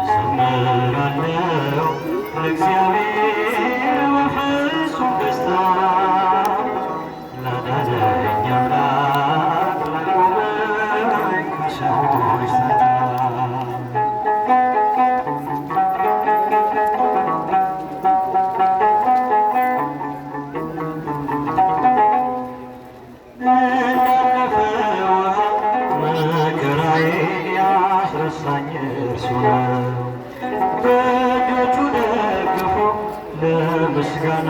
ዘምራለሁ ለእግዚአብሔር በፍጹም ደስታ ላዳነኝ አምላክ ላቆመኝ ከሰዎች ተርታ ያስረሳኝ እርሱ ነው። በእጆቹ ደግፎ ለምስጋና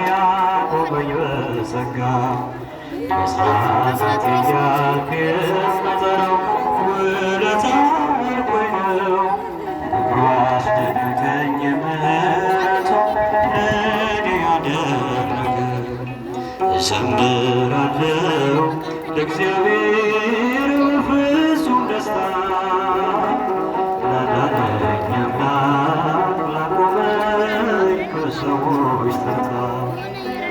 ያቆመኝ በጸጋ መጽናናት እያልኩ የምጠራው ውለታው እልኩኝ ነው። እግሩ አስደነቀኝ ምሕረቱ ለእኔ ያደረገ እዘምራለሁ ለእግዚአብሔር በፍጹም ደስታ ላዳነኝ አምላክ ላቆመኝ ከሰዎች ተርታ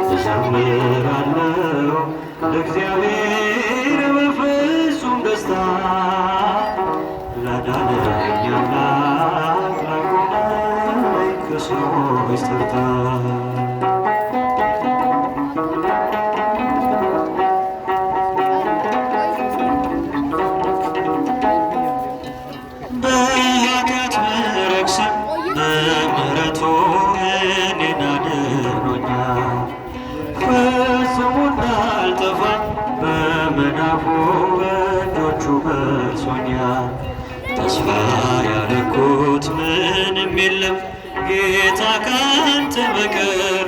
እዘምራለሁ ለእግዚአብሔር በፍጹም ደስታ ላዳነኝ አምላክ ላቆመኝ ከሰዎች ተርታ በምሕረቱ እኔን አድኖኛል። ፈጽሞ እንዳልጠፋ በመዳፉ በእጆቹ በርሶኛል። ተስፋ ያደረኩት ምንም የለም ጌታ ካንተ በቀር።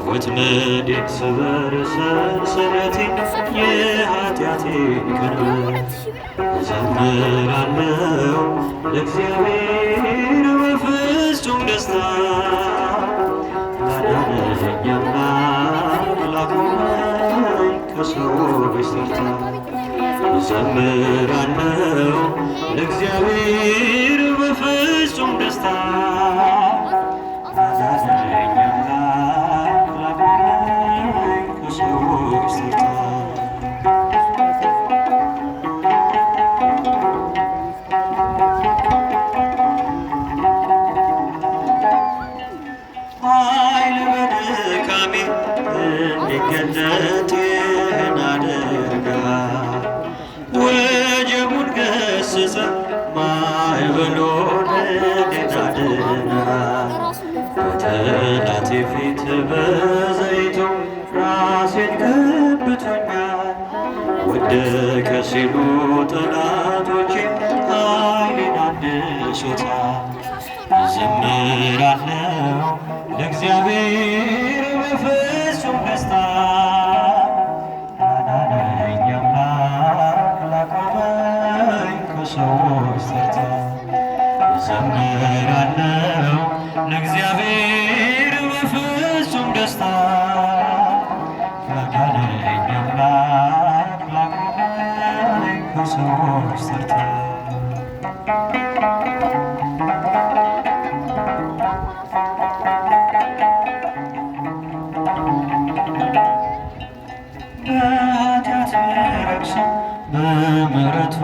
ወጥመዴን ስበር ሰንሰለቴን የኃጢአቴን ቀንበር እዘምራለሁ ለእግዚአብሔር በፍጹም ደስታ ላዳነኝ አምላክ ላቆመኝ ከሰዎች ተርታ እዘምራለሁ ለእግዚአብሔር በፍጹም ደስታ ላዳነኝ አምላክ ላቆመኝ ከሰዎች ተርታ ኃይል በድካሜ እንዲገለጥ ይህን አድርገሃል። ወጀቡን ገሥጸ ማዕበሉን እንዴት አድነሃል። በጠላቴ ፊት በዘይቱ ራሴን ቀብቶኛል። ወደቀ ሲሉ ጠላቶቼ ኃይሌን አድሶታል። እዘምራለሁ ለእግዚአብሔር በፍጹም ደስታ ላዳነኝ አምላክ ላቆመኝ ከሰዎች ተርታ እዘምራለሁ ለእግዚአብሔር በፍጹም ደስታ ላዳነኝ አምላክ ላቆመኝ ከሰዎች ተርታ በኃጢአት ረክሰን በምሕረቱ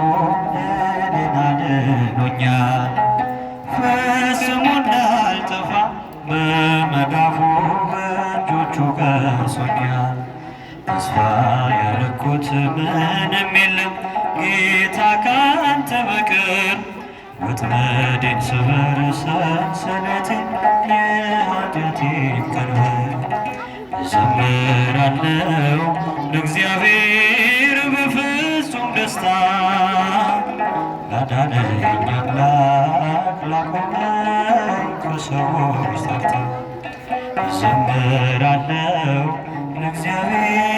እኔን አድኖኛል። ፈጽሞ እንዳልጠፋ በመዳፉ በእጆቹ ቀርጾኛል። ተስፋ ያደረኩት ምንም የለም ጌታ ካንተ በቀር። ወጥመዴን ስበር ሰንሰለቴን የኃጢአቴን ቀንበር እዘምራለሁ ለእግዚአብሔር በፍጹም ደስታ ላዳነኝ አምላክ ላቆመኝ ከሰዎች ተርታ እዘምራለሁ ለእግዚአብሔር